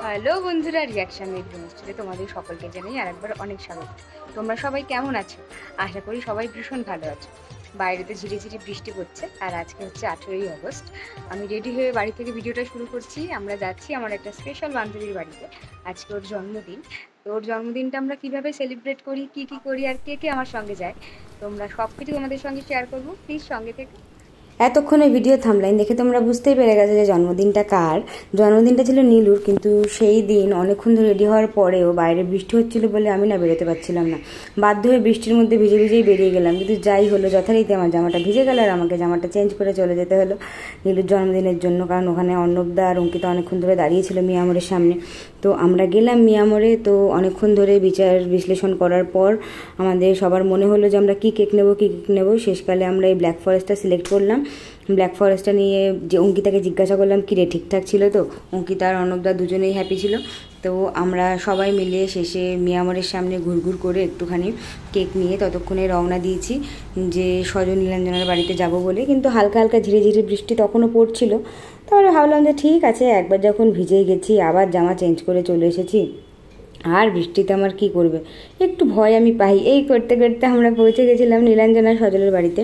Hello বন্ধুরা, reaction with রিমিস্ট্রিতে তোমাদের সকলকে জানাই আরেকবার অনেক স্বাগত। তোমরা সবাই কেমন আছো? আশা করি সবাই ভীষণ ভালো আছো। বাইরেতে ঝিরিঝিরি বৃষ্টি পড়ছে, আর আজকে হচ্ছে 18ই আগস্ট। আমি রেডি হয়ে বাড়ি থেকে ভিডিওটা শুরু করছি। আমরা যাচ্ছি আমার একটা স্পেশাল বান্ধবীর বাড়িতে। আজকে ওর জন্মদিন। তো ওর জন্মদিনটা আমরা কীভাবে সেলিব্রেট করি, কী কী করি, আর কে কে আমার সঙ্গে যায়, তোমরা সব কিছু আমাদের সঙ্গে শেয়ার করবো। প্লিজ সঙ্গে থেকে। এতক্ষণে ভিডিও থামলাইন দেখে তোমরা বুঝতেই পেরে গেছো যে জন্মদিনটা কার। জন্মদিনটা ছিল নীলুর, কিন্তু সেই দিন অনেকক্ষণ ধরে রেডি হওয়ার পরেও বাইরে বৃষ্টি হচ্ছিল বলে আমি না বেরোতে পারছিলাম না। বাধ্য হয়ে বৃষ্টির মধ্যে ভিজে ভিজেই বেরিয়ে গেলাম, কিন্তু যাই হলো যথারীতি আমার জামাটা ভিজে গেল, আর আমাকে জামাটা চেঞ্জ করে চলে যেতে হলো নীলুর জন্মদিনের জন্য। কারণ ওখানে অর্ণবদা আর অঙ্কিতা অনেকক্ষণ ধরে দাঁড়িয়েছিল মিয়ামরের সামনে। তো আমরা গেলাম মিয়ামরে। তো অনেকক্ষণ ধরে বিচার বিশ্লেষণ করার পর আমাদের সবার মনে হলো যে আমরা কী কেক নেবো। শেষকালে আমরা এই ব্ল্যাক ফরেস্টটা সিলেক্ট করলাম। ব্ল্যাক ফরেস্টটা নিয়ে যে অঙ্কিতাকে জিজ্ঞাসা করলাম কি রে, ঠিকঠাক ছিল তো? অঙ্কিতা আর অর্ণবদা দুজনেই হ্যাপি ছিল। তো আমরা সবাই মিলে শেষে মিয়ামরের সামনে ঘুরঘুর করে একটুখানি কেক নিয়ে ততক্ষণে রওনা দিয়েছি যে স্বজন নীলাঞ্জনার বাড়িতে যাব বলে। কিন্তু হালকা হালকা ধীরে ধীরে বৃষ্টি তখনও পড়ছিল। তাহলে ভাবলাম যে ঠিক আছে, একবার যখন ভিজেই গেছি আবার জামা চেঞ্জ করে চলে এসেছি, আর বৃষ্টিতে আমার কি করবে, একটু ভয় আমি পাই। এই করতে করতে আমরা পৌঁছে গেছিলাম নীলাঞ্জনার সজলের বাড়িতে।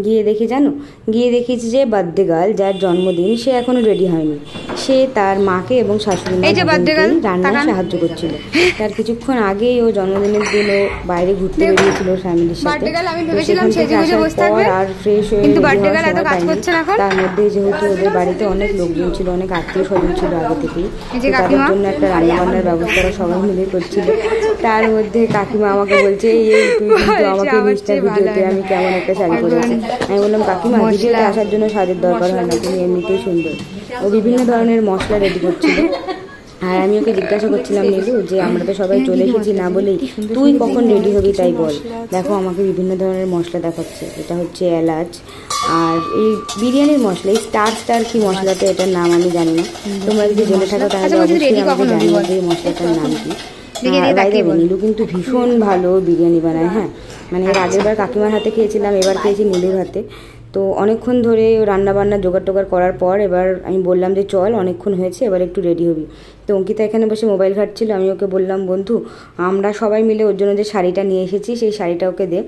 গিয়ে দেখেছি যে বার্থডে গার্ল, যার জন্মদিন, সে এখনো রেডি হয়নি। সে তার মাকে এবং শাশুড়ি রান্নায় সাহায্য করছিল। তার কিছুক্ষণ আগেই ও জন্মদিনের দিন ও বাইরে ঘুরতে বেরিয়েছিল ফ্যামিলির সাথে। আর ফ্রেশ হয়ে তার মধ্যে যেহেতু ওদের বাড়িতে অনেক লোকজন ছিল, অনেক আত্মীয় স্বজন ছিল আগে থেকেই, তাদের জন্য একটা রান্নাবান্নার ব্যবস্থাটা সবাই মিলে করছিল। তার মধ্যে কাকিমা আমাকে বলছে, এই তুই কিন্তু আমাকে মিস্টার ভিডিওতে আমি কেমন একটা শাড়ি পরেছি। আমি বললাম, কাকিমা ভিডিওতে আসার জন্য শাড়ির দরকার হয় না, তুমি এমনিতেই সুন্দর। ও বিভিন্ন ধরনের মশলা রেডি করছিল, আর আমি ওকে জিজ্ঞাসা করছিলাম, নীলু যে আমরা তো সবাই চলে এসেছি না বলেই তুই কখন রেডি হবি তাই বল। দেখো আমাকে বিভিন্ন ধরনের মশলা দেখাচ্ছে। এটা হচ্ছে এলাচ, আর এই বিরিয়ানির মশলা, এই স্টার কি মশলাটা, এটার নাম আমি জানি না। তোমরা যদি জেনে থাকো তাহলে অবশ্যই আমাকে জানিও যে এই মশলাটার নাম কি। নীলু কিন্তু ভীষণ ভালো বিরিয়ানি বানায়। হ্যাঁ, মানে এর আগের বার কাকিমার হাতে খেয়েছিলাম, এবার খেয়েছি নীলুর হাতে। তো অনেকক্ষণ ধরে রান্নাবান্না জোগাড় করার পর এবার আমি বললাম যে চল, অনেকক্ষণ হয়েছে, এবার একটু রেডি হবি। তো অঙ্কিতা এখানে বসে মোবাইল ঘাটছিল। আমি ওকে বললাম, বন্ধু আমরা সবাই মিলে ওর জন্য যে শাড়িটা নিয়ে এসেছি সেই শাড়িটা ওকে দে।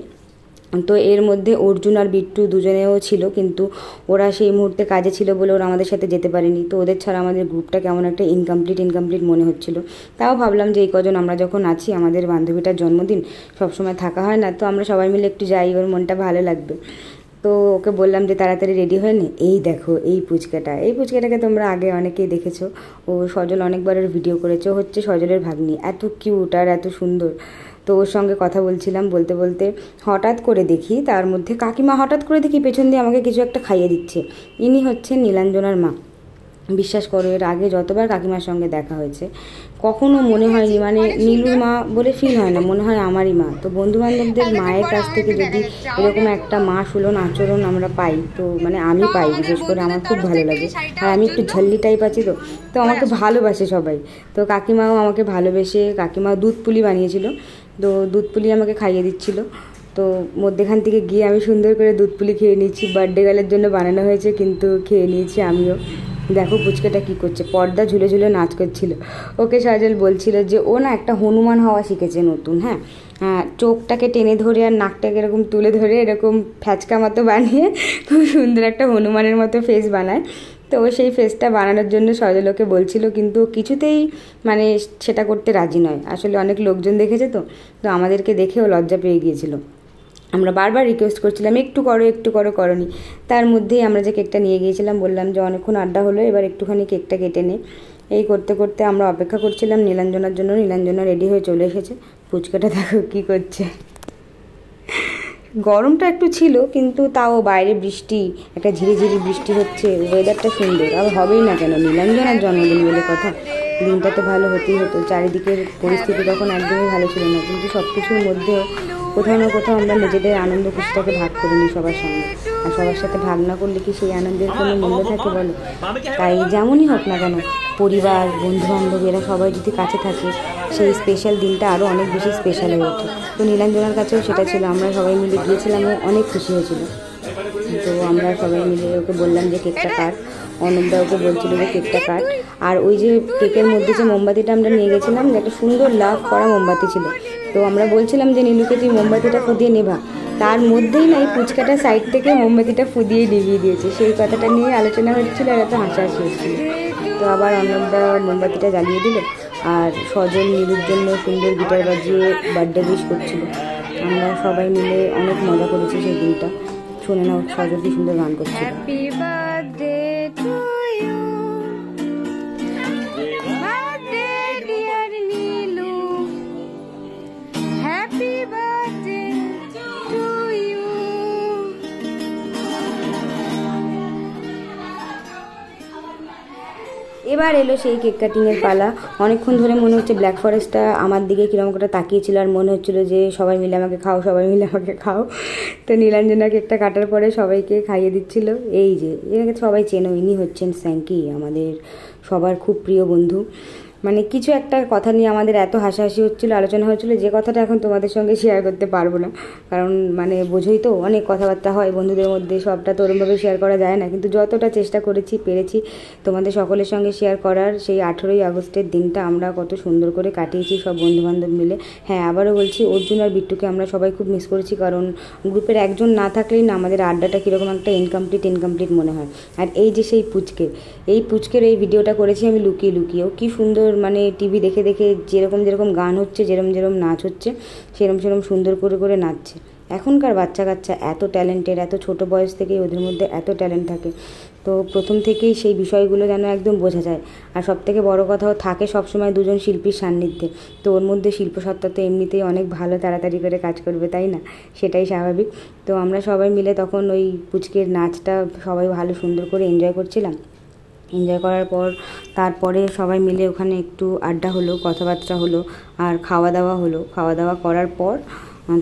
তো এর মধ্যে অর্জুন আর বিট্টু দুজনেও ছিল, কিন্তু ওরা সেই মুহূর্তে কাজে ছিল বলে ওরা আমাদের সাথে যেতে পারেনি। তো ওদের ছাড়া আমাদের গ্রুপটা কেমন একটা ইনকমপ্লিট মনে হচ্ছিল। তাও ভাবলাম যে এই কজন আমরা যখন আছি, আমাদের বান্ধবীটার জন্মদিন, সবসময় থাকা হয় না, তো আমরা সবাই মিলে একটু যাই, ওর মনটা ভালো লাগবে। তো ওকে বললাম যে তাড়াতাড়ি রেডি হয়ে নে। এই দেখো এই পুচকাটাকে তোমরা আগে অনেকেই দেখেছো, ও সজল অনেকবার ওর ভিডিও করেছে। ও হচ্ছে সজলের ভাগ্নি, এত কিউট আর এত সুন্দর। তো ওর সঙ্গে কথা বলছিলাম, বলতে বলতে হঠাৎ করে দেখি পেছন দিয়ে আমাকে কিছু একটা খাইয়ে দিচ্ছে। ইনি হচ্ছেন নীলাঞ্জনার মা। বিশ্বাস করো, এর আগে যতবার কাকিমার সঙ্গে দেখা হয়েছে কখনো মনে হয়নি মানে নীলুর মা বলে ফিল হয় না, মনে হয় আমারই মা। তো বন্ধুবান্ধবদের মায়ের কাছ থেকে যদি এরকম একটা মা সুলন আচরণ আমরা পাই, তো মানে আমি পাই, বিশেষ করে আমার খুব ভালো লাগে। আর আমি একটু ঝল্লি টাইপ আছি, তো আমাকে ভালোবাসে সবাই। তো কাকিমাও আমাকে ভালোবেসে, কাকিমা দুধ পুলি বানিয়েছিল, তো দুধ পুলি আমাকে খাইয়ে দিচ্ছিল। তো মধ্যেখান থেকে গিয়ে আমি সুন্দর করে দুধ পুলি খেয়ে নিচ্ছি। বার্থডে গার্লের জন্য বানানো হয়েছে, কিন্তু খেয়ে নিয়েছি আমিও। দেখো পুচকাটা কী করছে, পর্দা ঝুলে ঝুলে নাচ করছিল। ওকে সজল বলছিল যে ও না একটা হনুমান হওয়া শিখেছে নতুন। হ্যাঁ, চোখটাকে টেনে ধরে আর নাকটাকে এরকম তুলে ধরে এরকম ফ্যাচকা মতো বানিয়ে খুব সুন্দর একটা হনুমানের মতো ফেস বানায়। তো ও সেই ফেসটা বানানোর জন্য সজল ওকে বলছিল, কিন্তু কিছুতেই মানে সেটা করতে রাজি নয়। আসলে অনেক লোকজন দেখেছে, তো আমাদেরকে দেখেও লজ্জা পেয়ে গিয়েছিল। আমরা বারবার রিকোয়েস্ট করছিলাম একটু করো, করনি। তার মধ্যেই আমরা যে কেকটা নিয়ে গিয়েছিলাম, বললাম যে অনেকক্ষণ আড্ডা হলো, এবার একটুখানি কেকটা কেটে নে। এই করতে করতে আমরা অপেক্ষা করছিলাম নীলাঞ্জনার জন্য। নীলাঞ্জনা রেডি হয়ে চলে এসেছে। পুচকাটা দেখো কী করছে। গরমটা একটু ছিল, কিন্তু তাও বাইরে বৃষ্টি, একটা ঝিরিঝিরি বৃষ্টি হচ্ছে, ওয়েদারটা সুন্দর। আর হবেই না কেন, নীলাঞ্জনার জন্মদিন বলে কথা, দিনটা তো ভালো হতেই হতো। চারিদিকের পরিস্থিতি তখন একদমই ভালো ছিল না, কিন্তু সব কিছুর মধ্যেও কোথাও না কোথাও আমরা নিজেদের আনন্দ খুশিটাকে ভাগ করে নিই সবার সঙ্গে। আর সবার সাথে ভাগ না করলে কি সেই আনন্দের কোনো মূল্য থাকে বলো? তাই যেমনই হোক না কেন, পরিবার, বন্ধুবান্ধব এরা সবাই যদি কাছে থাকে, সেই স্পেশাল দিনটা আরও অনেক বেশি স্পেশাল হয়ে ওঠে। তো নীলাঞ্জনার কাছেও সেটা ছিল। আমরা সবাই মিলে গিয়েছিলাম, অনেক খুশি হয়েছিল। তো আমরা সবাই মিলে ওকে বললাম যে কেকটা কাট, অর্ণবদা ওকে বলছিল যে কেকটা কাট। আর ওই যে কেকের মধ্যে যে মোমবাতিটা আমরা নিয়ে গেছিলাম, যে একটা সুন্দর লাভ করা মোমবাতি ছিল, তো আমরা বলছিলাম যে নীলুকে তুই মোমবাতিটা ফুদিয়ে নেভা, তার মধ্যেই না এই পুচকাটা সাইড থেকে মোমবাতিটা ফুদিয়ে নিভিয়ে দিয়েছে। সেই কথাটা নিয়ে আলোচনা হচ্ছিল আর এত হাসাহাসি হচ্ছিল। তো আবার অর্ণবদা মোমবাতিটা জ্বালিয়ে দিল, আর সজল নীলুর জন্য সুন্দর গিটার বাজিয়ে বার্থডে উইশ করছিল। আমরা সবাই মিলে অনেক মজা করেছি সেই দিনটা। শুনে নাও সজল কি সুন্দর গান করছিল। Happy birthday to you, birthday dear Nilu, happy birthday to you. এবার এলো সেই কেক কাটিংয়ের পালা। অনেকক্ষণ ধরে মনে হচ্ছে ব্ল্যাক ফরেস্টটা আমার দিকে কীরকম করে তাকিয়েছিল, আর মনে হচ্ছিলো যে সবাই মিলে আমাকে খাও, সবাই মিলে আমাকে খাও। তো নীলাঞ্জনা কেকটা কাটার পরে সবাইকে খাইয়ে দিচ্ছিল। এই যে এনাকে সবাই চেনো, ইনি হচ্ছেন স্যাঙ্কি, আমাদের সবার খুব প্রিয় বন্ধু। মানে কিছু একটা কথা নিয়ে আমাদের এত হাসাহাসি হচ্ছিলো, আলোচনা হচ্ছিলো, যে কথাটা এখন তোমাদের সঙ্গে শেয়ার করতে পারবো না, কারণ মানে বোঝোই তো অনেক কথাবার্তা হয় বন্ধুদের মধ্যে, সবটা তো ওরমভাবে শেয়ার করা যায় না। কিন্তু যতটা চেষ্টা করেছি পেরেছি তোমাদের সকলের সঙ্গে শেয়ার করার। সেই 18ই আগস্টের দিনটা আমরা কত সুন্দর করে কাটিয়েছি সব বন্ধুবান্ধব মিলে। হ্যাঁ, আবারও বলছি, অর্জুন আর বিট্টুকে আমরা সবাই খুব মিস করেছি, কারণ গ্রুপের একজন না থাকলেই না আমাদের আড্ডাটা কীরকম একটা ইনকমপ্লিট মনে হয়। আর এই যে সেই পুচকের এই ভিডিওটা করেছি আমি লুকিয়ে লুকিয়েও, কি সুন্দর মানে টিভি দেখে দেখে যেরকম গান হচ্ছে, যেরকম নাচ হচ্ছে, সেরম সুন্দর করে নাচছে। এখনকার বাচ্চা কাচ্চা এত ট্যালেন্টেড, এত ছোট বয়স থেকেই ওদের মধ্যে এত ট্যালেন্ট থাকে। তো প্রথম থেকেই সেই বিষয়গুলো যেন একদম বোঝা যায়। আর সবথেকে বড় কথাও থাকে সবসময় দুজন শিল্পীর সান্নিধ্যে। তো ওর মধ্যে শিল্পসত্তা তো এমনিতেই অনেক ভালো, তাড়াতাড়ি করে কাজ করবে, তাই না? সেটাই স্বাভাবিক। তো আমরা সবাই মিলে তখন ওই পুচকের নাচটা সবাই ভালো সুন্দর করে এনজয় করছিলাম। এনজয় করার পর তারপরে সবাই মিলে ওখানে একটু আড্ডা হলো, কথাবার্তা হলো, আর খাওয়া দাওয়া হলো। খাওয়া দাওয়া করার পর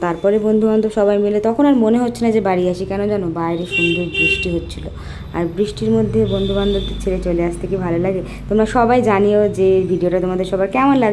তারপরে বন্ধুবান্ধব সবাই মিলে, তখন আর মনে হচ্ছে না যে বাড়ি আসি, কেন জানো, বাইরে সুন্দর বৃষ্টি হচ্ছিলো। আর বৃষ্টির মধ্যে বন্ধুবান্ধবদের ছেড়ে চলে আসতে কি ভালো লাগে। তোমরা সবাই জানিও যে ভিডিওটা তোমাদের সবার কেমন লাগে।